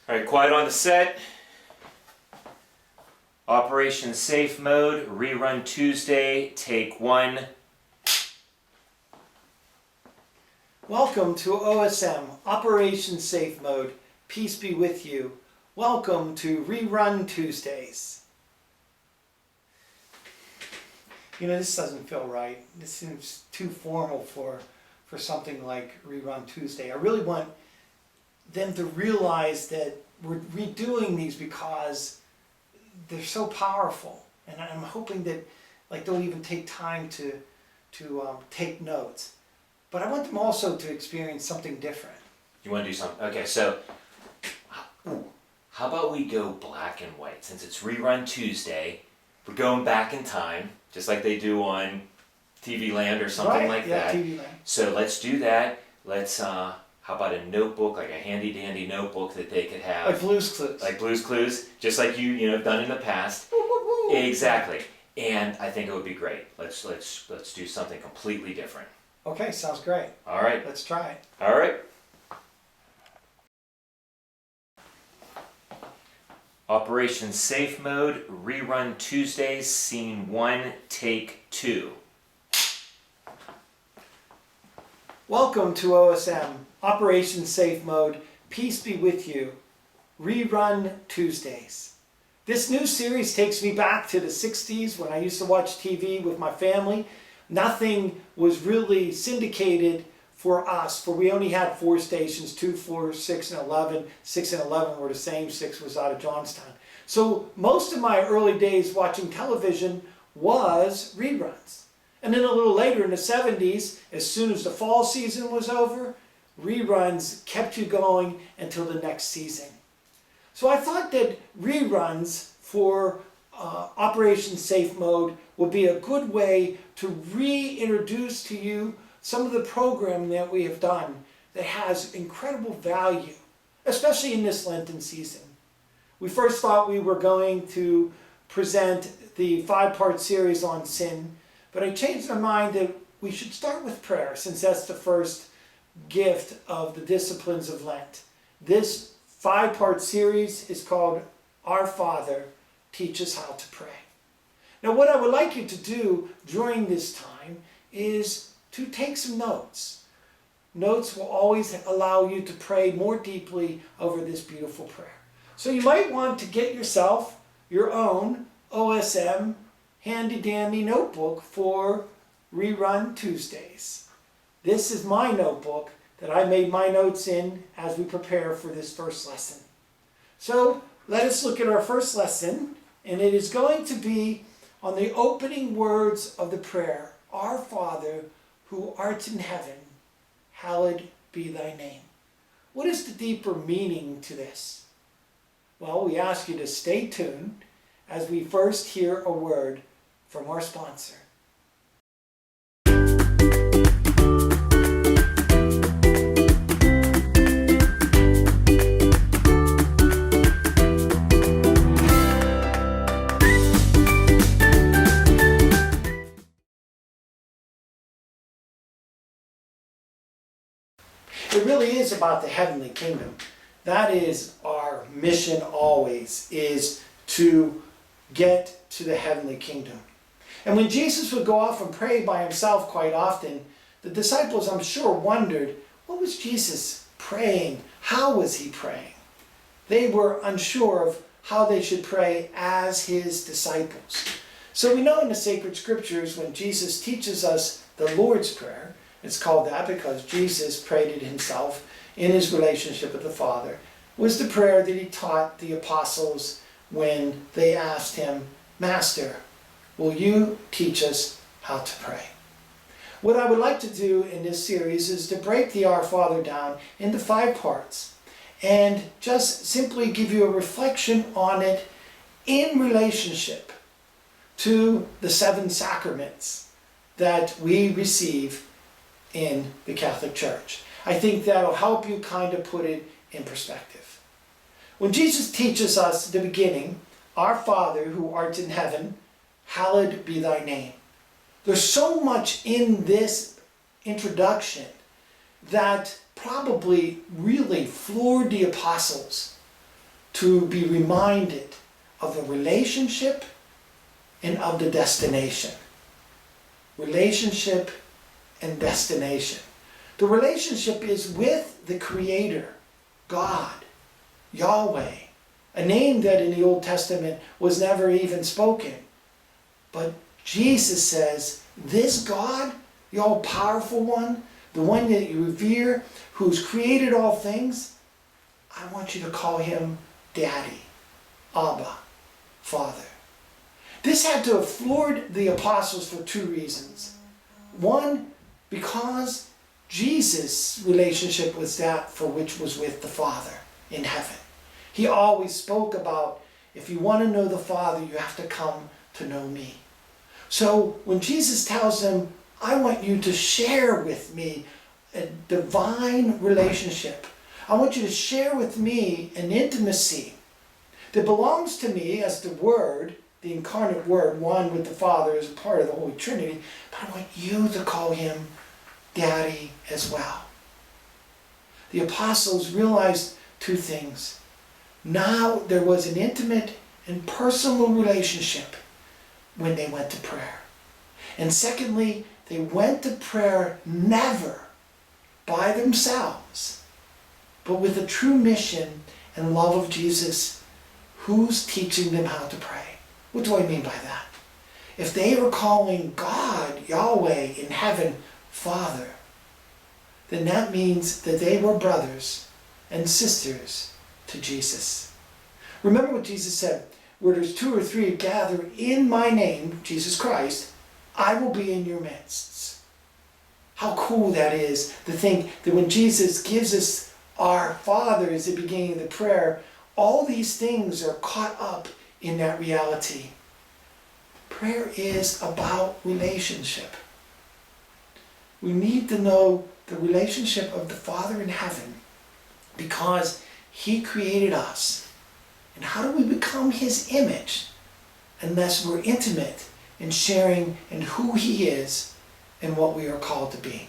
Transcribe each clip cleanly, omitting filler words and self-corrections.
All right, quiet on the set. Operation Safe Mode, rerun Tuesday, take 1. Welcome to OSM, Operation Safe Mode. Peace be with you. Welcome to Rerun Tuesdays. You know, this doesn't feel right. This seems too formal for something like Rerun Tuesday. I really want them to realize that we're redoing these because they're so powerful. And I'm hoping that they'll even take time to take notes. But I want them also to experience something different. You want to do something? Okay, so how about we go black and white? Since it's rerun Tuesday, we're going back in time, just like they do on TV Land or something like that. TV Land. So let's do that. Let's, how about a notebook, like a handy dandy notebook that they could have. Like Blue's Clues. Like Blue's Clues, just like you have done in the past. Exactly. And I think it would be great. Let's do something completely different. Okay, sounds great. All right. Let's try it. All right. Operation Safe Mode, rerun Tuesdays, scene 1, take 2. Welcome to OSM, Operation Safe Mode. Peace be with you. Rerun Tuesdays. This new series takes me back to the 60s when I used to watch TV with my family. Nothing was really syndicated for us, for we only had 4 stations, 2, 4, 6, and 11. 6 and 11 were the same, 6 was out of Johnstown. So most of my early days watching television was reruns. And then a little later in the 70s, as soon as the fall season was over, reruns kept you going until the next season. So I thought that reruns for Operation Safe Mode would be a good way to reintroduce to you some of the programming that we have done that has incredible value, especially in this Lenten season. We first thought we were going to present the 5-part series on sin, but I changed my mind that we should start with prayer, since that's the first gift of the disciplines of Lent. This 5-part series is called Our Father, Teach Us How to Pray. Now what I would like you to do during this time is to take some notes. Notes will always allow you to pray more deeply over this beautiful prayer. So you might want to get yourself your own OSM handy dandy notebook for Rerun Tuesdays. This is my notebook that I made my notes in as we prepare for this first lesson. So let us look at our first lesson, and it is going to be on the opening words of the prayer, Our Father, who art in heaven, hallowed be thy name. What is the deeper meaning to this? Well, we ask you to stay tuned as we first hear a word from our sponsor. It really is about the heavenly kingdom. That is our mission always, is to get to the heavenly kingdom. And when Jesus would go off and pray by himself quite often, the disciples, I'm sure, wondered, what was Jesus praying? How was he praying? They were unsure of how they should pray as his disciples. So we know in the sacred scriptures when Jesus teaches us the Lord's Prayer, it's called that because Jesus prayed it himself in his relationship with the Father, was the prayer that he taught the apostles when they asked him, Master, will you teach us how to pray? What I would like to do in this series is to break the Our Father down into 5 parts and just simply give you a reflection on it in relationship to the 7 sacraments that we receive in the Catholic Church. I think that'll help you kind of put it in perspective. When Jesus teaches us at the beginning, Our Father who art in heaven, hallowed be thy name. There's so much in this introduction that probably really floored the apostles to be reminded of the relationship and of the destination. Relationship and destination. The relationship is with the Creator, God, Yahweh, a name that in the Old Testament was never even spoken. But Jesus says, this God, the all-powerful one, the one that you revere, who's created all things, I want you to call him Daddy, Abba, Father. This had to have floored the apostles for two reasons. One, because Jesus' relationship was that for which was with the Father in heaven. He always spoke about, if you want to know the Father, you have to come to know me. So when Jesus tells them, I want you to share with me a divine relationship. I want you to share with me an intimacy that belongs to me as the Word, the incarnate Word, one with the Father as a part of the Holy Trinity, but I want you to call him Daddy as well. The apostles realized two things. Now there was an intimate and personal relationship when they went to prayer. And secondly, they went to prayer never by themselves, but with a true mission and love of Jesus, who's teaching them how to pray. What do I mean by that? If they were calling God, Yahweh in heaven, Father, then that means that they were brothers and sisters to Jesus. Remember what Jesus said, where there's two or three gathered in my name, Jesus Christ, I will be in your midst. How cool that is to think that when Jesus gives us our Father as the beginning of the prayer, all these things are caught up in that reality. Prayer is about relationship. We need to know the relationship of the Father in heaven because he created us. And how do we become his image unless we're intimate in sharing in who he is and what we are called to be?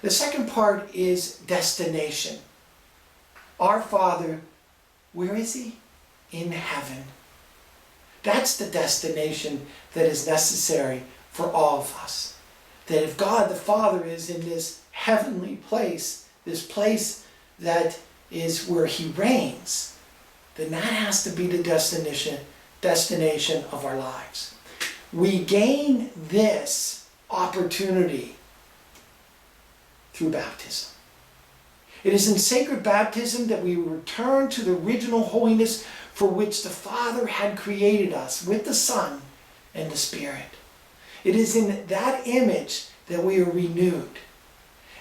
The second part is destination. Our Father, where is he? In heaven. That's the destination that is necessary for all of us. That if God the Father is in this heavenly place, this place that is where he reigns, then that has to be the destination of our lives. We gain this opportunity through baptism. It is in sacred baptism that we return to the original holiness for which the Father had created us with the Son and the Spirit. It is in that image that we are renewed.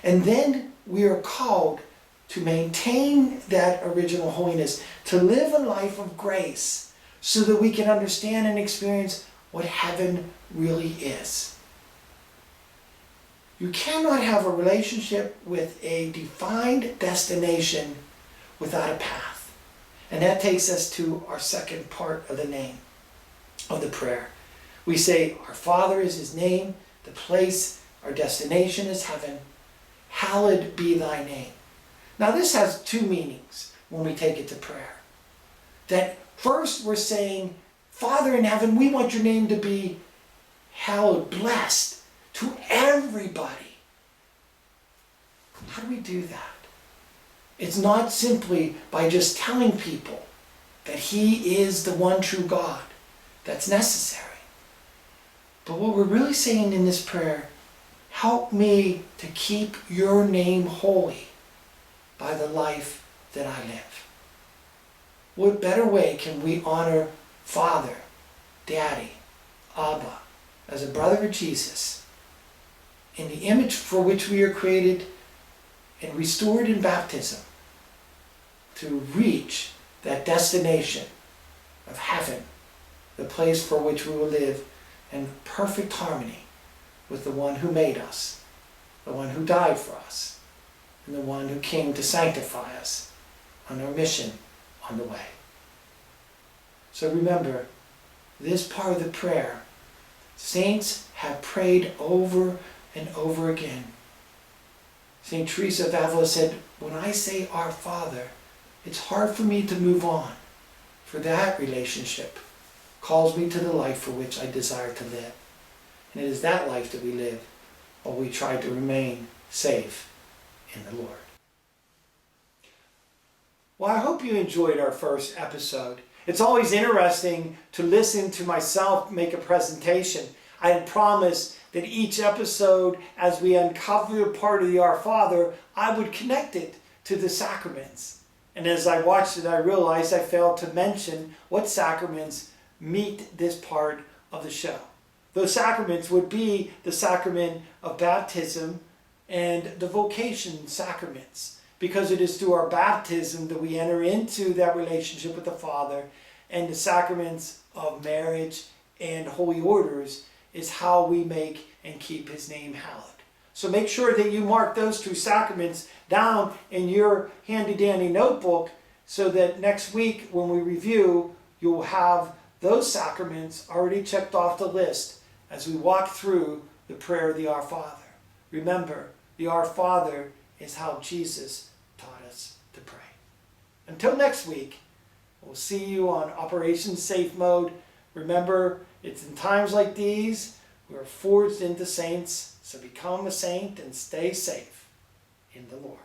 And then we are called to maintain that original holiness, to live a life of grace so that we can understand and experience what heaven really is. You cannot have a relationship with a defined destination without a path. And that takes us to our second part of the name, of the prayer. We say, our Father is his name, the place, our destination is heaven. Hallowed be thy name. Now this has two meanings when we take it to prayer. That first we're saying, Father in heaven, we want your name to be hallowed, blessed to everybody. How do we do that? It's not simply by just telling people that he is the one true God. That's necessary. But what we're really saying in this prayer, help me to keep your name holy by the life that I live. What better way can we honor Father, Daddy, Abba, as a brother of Jesus, in the image for which we are created and restored in baptism, to reach that destination of heaven, the place for which we will live in perfect harmony with the one who made us, the one who died for us, and the one who came to sanctify us on our mission on the way. So remember, this part of the prayer, saints have prayed over and over again. St. Teresa of Avila said, when I say our Father, it's hard for me to move on, for that relationship calls me to the life for which I desire to live. And it is that life that we live while we try to remain safe in the Lord. Well, I hope you enjoyed our first episode. It's always interesting to listen to myself make a presentation. I had promised that each episode, as we uncover a part of the Our Father, I would connect it to the sacraments. And as I watched it, I realized I failed to mention what sacraments meet this part of the show. Those sacraments would be the sacrament of baptism and the vocation sacraments, because it is through our baptism that we enter into that relationship with the Father, and the sacraments of marriage and holy orders is how we make and keep his name hallowed. So make sure that you mark those two sacraments down in your handy-dandy notebook so that next week when we review, you'll have those sacraments already checked off the list as we walk through the prayer of the Our Father. Remember, the Our Father is how Jesus taught us to pray. Until next week, we'll see you on Operation Safe Mode. Remember, it's in times like these we're forged into saints, so become a saint and stay safe in the Lord.